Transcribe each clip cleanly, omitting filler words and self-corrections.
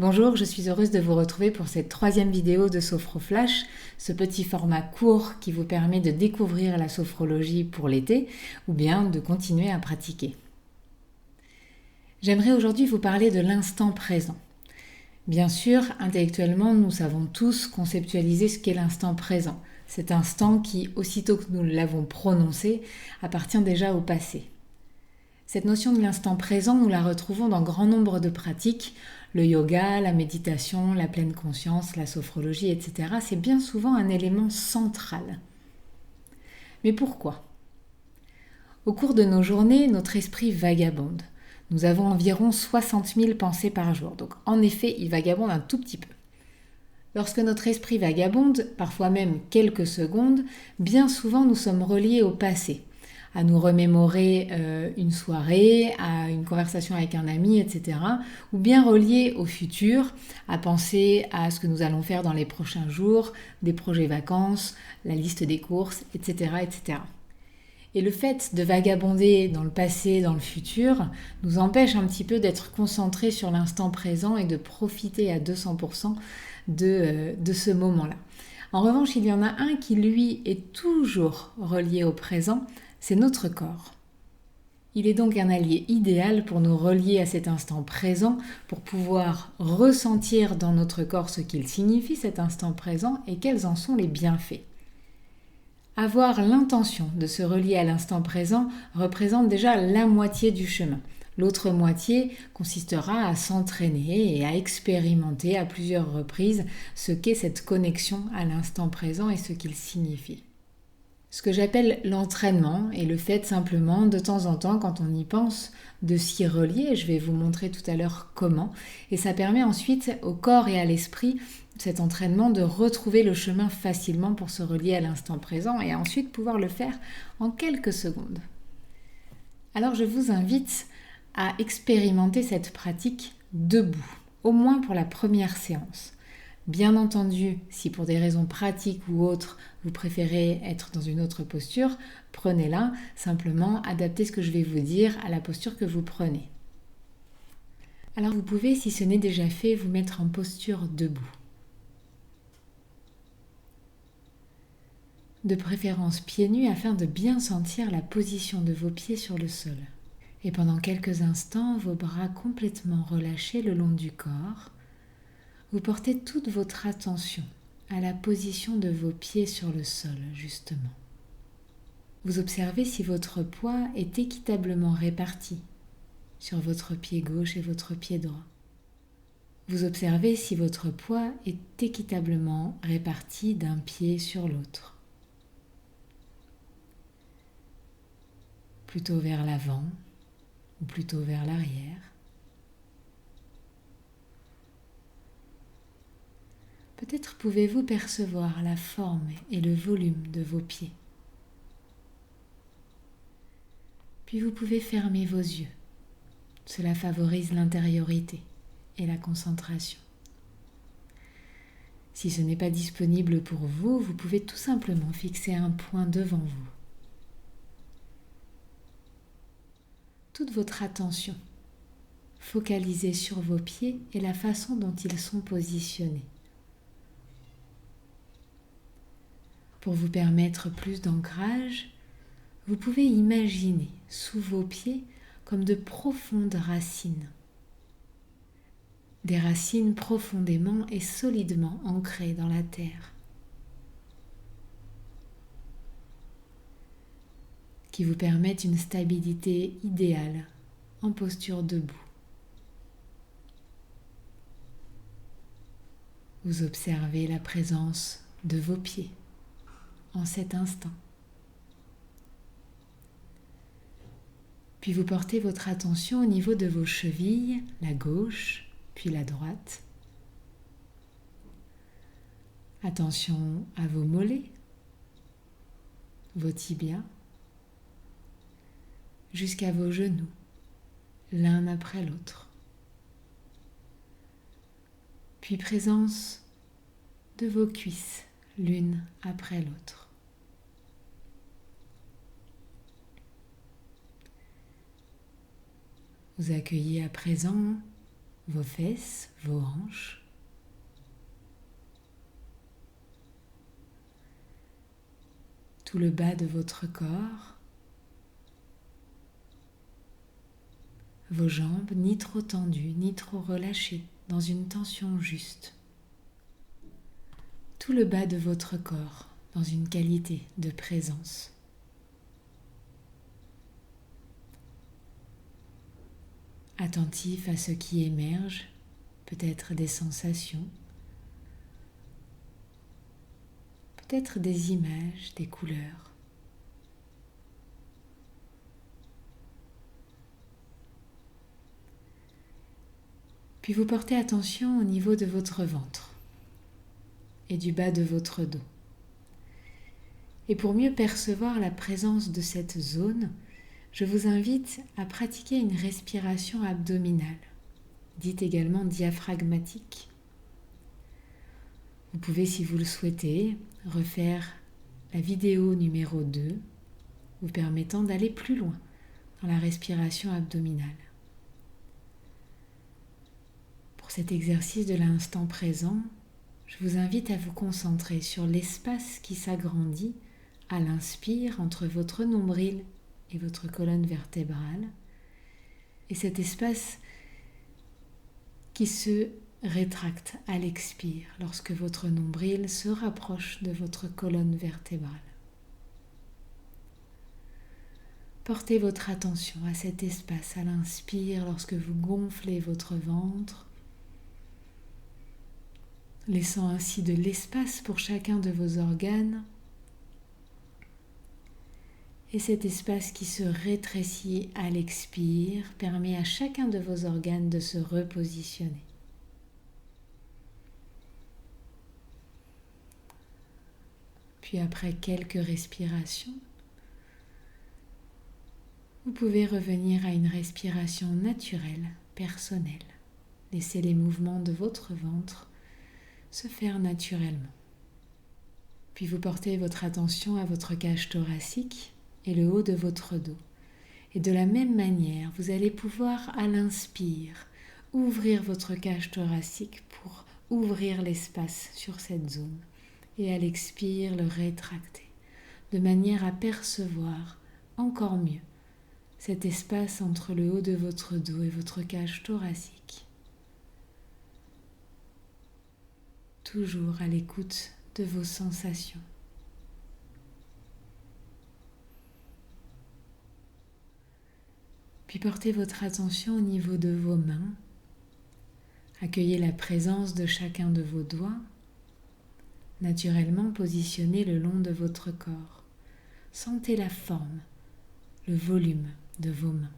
Bonjour, je suis heureuse de vous retrouver pour cette troisième vidéo de SophroFlash, ce petit format court qui vous permet de découvrir la sophrologie pour l'été ou bien de continuer à pratiquer. J'aimerais aujourd'hui vous parler de l'instant présent. Bien sûr, intellectuellement, nous savons tous conceptualiser ce qu'est l'instant présent. Cet instant qui, aussitôt que nous l'avons prononcé, appartient déjà au passé. Cette notion de l'instant présent, nous la retrouvons dans grand nombre de pratiques. Le yoga, la méditation, la pleine conscience, la sophrologie, etc. C'est bien souvent un élément central. Mais pourquoi ? Au cours de nos journées, notre esprit vagabonde. Nous avons environ 60 000 pensées par jour. Donc en effet, il vagabonde un tout petit peu. Lorsque notre esprit vagabonde, parfois même quelques secondes, bien souvent nous sommes reliés au passé. À nous remémorer une soirée, à une conversation avec un ami, etc. Ou bien reliés au futur, à penser à ce que nous allons faire dans les prochains jours, des projets vacances, la liste des courses, etc., etc. Et le fait de vagabonder dans le passé, dans le futur, nous empêche un petit peu d'être concentrés sur l'instant présent et de profiter à 200% de ce moment-là. En revanche, il y en a un qui, lui, est toujours relié au présent, c'est notre corps. Il est donc un allié idéal pour nous relier à cet instant présent, pour pouvoir ressentir dans notre corps ce qu'il signifie cet instant présent et quels en sont les bienfaits. Avoir l'intention de se relier à l'instant présent représente déjà la moitié du chemin. L'autre moitié consistera à s'entraîner et à expérimenter à plusieurs reprises ce qu'est cette connexion à l'instant présent et ce qu'il signifie. Ce que j'appelle l'entraînement et le fait simplement de temps en temps, quand on y pense, de s'y relier. Je vais vous montrer tout à l'heure comment. Et ça permet ensuite au corps et à l'esprit, cet entraînement, de retrouver le chemin facilement pour se relier à l'instant présent et ensuite pouvoir le faire en quelques secondes. Alors je vous invite à expérimenter cette pratique debout, au moins pour la première séance. Bien entendu, si pour des raisons pratiques ou autres, vous préférez être dans une autre posture, prenez-la, simplement adaptez ce que je vais vous dire à la posture que vous prenez. Alors vous pouvez, si ce n'est déjà fait, vous mettre en posture debout. De préférence pieds nus afin de bien sentir la position de vos pieds sur le sol. Et pendant quelques instants, vos bras complètement relâchés le long du corps, vous portez toute votre attention à la position de vos pieds sur le sol, justement. Vous observez si votre poids est équitablement réparti sur votre pied gauche et votre pied droit. Vous observez si votre poids est équitablement réparti d'un pied sur l'autre. Plutôt vers l'avant ou plutôt vers l'arrière. Peut-être pouvez-vous percevoir la forme et le volume de vos pieds. Puis vous pouvez fermer vos yeux. Cela favorise l'intériorité et la concentration. Si ce n'est pas disponible pour vous, vous pouvez tout simplement fixer un point devant vous. Toute votre attention focalisée sur vos pieds et la façon dont ils sont positionnés. Pour vous permettre plus d'ancrage, vous pouvez imaginer sous vos pieds comme de profondes racines. Des racines profondément et solidement ancrées dans la terre, qui vous permettent une stabilité idéale en posture debout. Vous observez la présence de vos pieds en cet instant. Puis vous portez votre attention au niveau de vos chevilles, la gauche, puis la droite. Attention à vos mollets, vos tibias, jusqu'à vos genoux, l'un après l'autre. Puis présence de vos cuisses, l'une après l'autre. Vous accueillez à présent vos fesses, vos hanches, tout le bas de votre corps, vos jambes ni trop tendues ni trop relâchées, dans une tension juste. Tout le bas de votre corps, dans une qualité de présence. Attentif à ce qui émerge, peut-être des sensations, peut-être des images, des couleurs. Puis vous portez attention au niveau de votre ventre et du bas de votre dos. Et pour mieux percevoir la présence de cette zone, je vous invite à pratiquer une respiration abdominale, dite également diaphragmatique. Vous pouvez, si vous le souhaitez, refaire la vidéo numéro 2, vous permettant d'aller plus loin dans la respiration abdominale. Pour cet exercice de l'instant présent, je vous invite à vous concentrer sur l'espace qui s'agrandit à l'inspire entre votre nombril et votre colonne vertébrale, et cet espace qui se rétracte à l'expire lorsque votre nombril se rapproche de votre colonne vertébrale. Portez votre attention à cet espace à l'inspire lorsque vous gonflez votre ventre, laissant ainsi de l'espace pour chacun de vos organes, et cet espace qui se rétrécit à l'expire permet à chacun de vos organes de se repositionner. Puis après quelques respirations, vous pouvez revenir à une respiration naturelle, personnelle. Laissez les mouvements de votre ventre se faire naturellement. Puis vous portez votre attention à votre cage thoracique et le haut de votre dos. Et de la même manière, vous allez pouvoir, à l'inspire, ouvrir votre cage thoracique pour ouvrir l'espace sur cette zone. Et à l'expire, le rétracter, de manière à percevoir encore mieux cet espace entre le haut de votre dos et votre cage thoracique. Toujours à l'écoute de vos sensations. Puis portez votre attention au niveau de vos mains. Accueillez la présence de chacun de vos doigts, naturellement positionnés le long de votre corps. Sentez la forme, le volume de vos mains.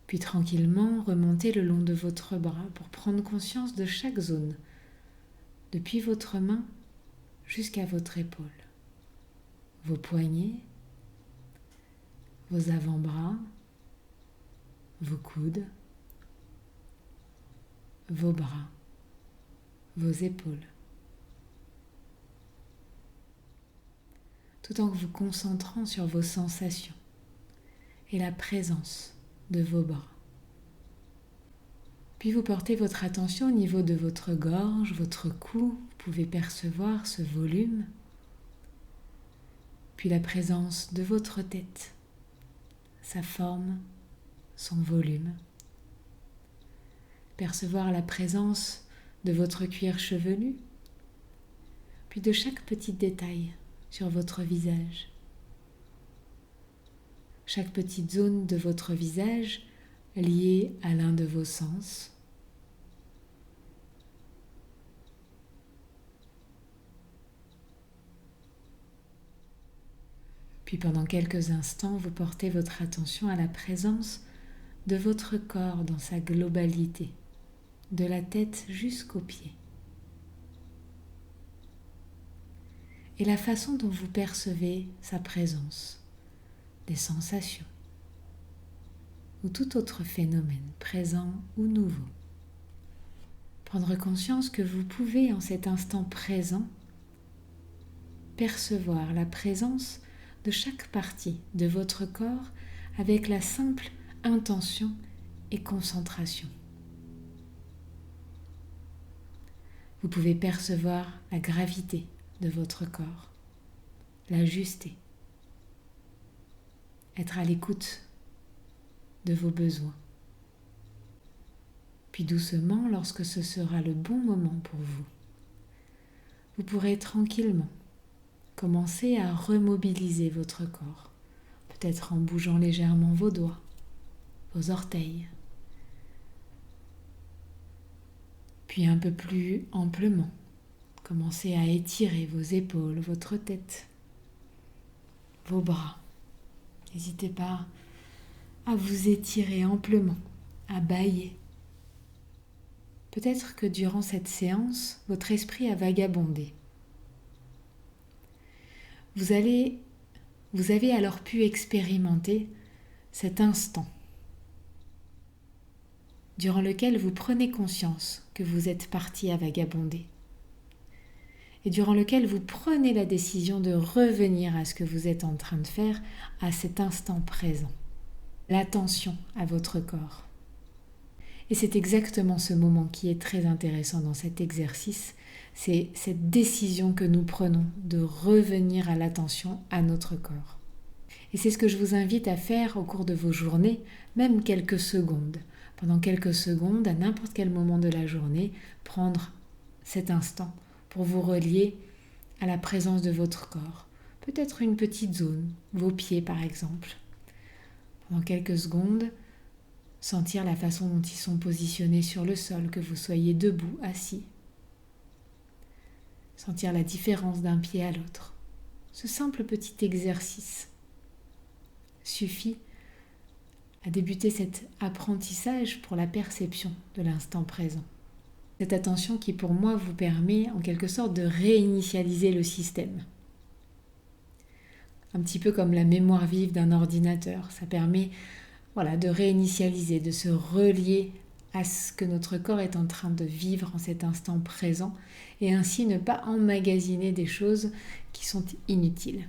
Puis tranquillement, remontez le long de votre bras pour prendre conscience de chaque zone, depuis votre main jusqu'à votre épaule. Vos poignets, vos avant-bras, vos coudes, vos bras, vos épaules. Tout en vous concentrant sur vos sensations et la présence de vos bras. Puis vous portez votre attention au niveau de votre gorge, votre cou. Vous pouvez percevoir ce volume. Puis la présence de votre tête, sa forme, son volume. Percevoir la présence de votre cuir chevelu, puis de chaque petit détail sur votre visage. Chaque petite zone de votre visage liée à l'un de vos sens. Puis pendant quelques instants, vous portez votre attention à la présence de votre corps dans sa globalité, de la tête jusqu'aux pieds. Et la façon dont vous percevez sa présence, des sensations ou tout autre phénomène, présent ou nouveau. Prendre conscience que vous pouvez, en cet instant présent, percevoir la présence de chaque partie de votre corps avec la simple intention et concentration. Vous pouvez percevoir la gravité de votre corps, l'ajuster, être à l'écoute de vos besoins. Puis doucement, lorsque ce sera le bon moment pour vous, vous pourrez tranquillement commencer à remobiliser votre corps, peut-être en bougeant légèrement vos doigts, vos orteils, puis un peu plus amplement, commencez à étirer vos épaules, votre tête, vos bras. N'hésitez pas à vous étirer amplement, à bâiller. Peut-être que durant cette séance, votre esprit a vagabondé. Vous avez alors pu expérimenter cet instant durant lequel vous prenez conscience que vous êtes parti à vagabonder et durant lequel vous prenez la décision de revenir à ce que vous êtes en train de faire à cet instant présent. L'attention à votre corps. Et c'est exactement ce moment qui est très intéressant dans cet exercice, c'est cette décision que nous prenons de revenir à l'attention à notre corps. Et c'est ce que je vous invite à faire au cours de vos journées, même quelques secondes. Pendant quelques secondes, à n'importe quel moment de la journée, prendre cet instant pour vous relier à la présence de votre corps. Peut-être une petite zone, vos pieds par exemple. Pendant quelques secondes, sentir la façon dont ils sont positionnés sur le sol, que vous soyez debout, assis. Sentir la différence d'un pied à l'autre. Ce simple petit exercice suffit à débuter cet apprentissage pour la perception de l'instant présent. Cette attention qui pour moi vous permet en quelque sorte de réinitialiser le système. Un petit peu comme la mémoire vive d'un ordinateur, ça permet de réinitialiser, de se relier à ce que notre corps est en train de vivre en cet instant présent et ainsi ne pas emmagasiner des choses qui sont inutiles.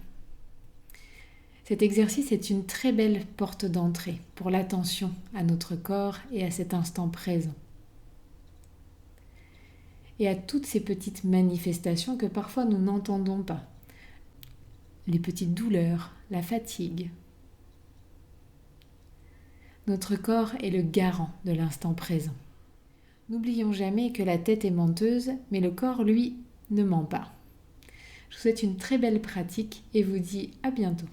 Cet exercice est une très belle porte d'entrée pour l'attention à notre corps et à cet instant présent. Et à toutes ces petites manifestations que parfois nous n'entendons pas. Les petites douleurs, la fatigue. Notre corps est le garant de l'instant présent. N'oublions jamais que la tête est menteuse, mais le corps, lui, ne ment pas. Je vous souhaite une très belle pratique et vous dis à bientôt.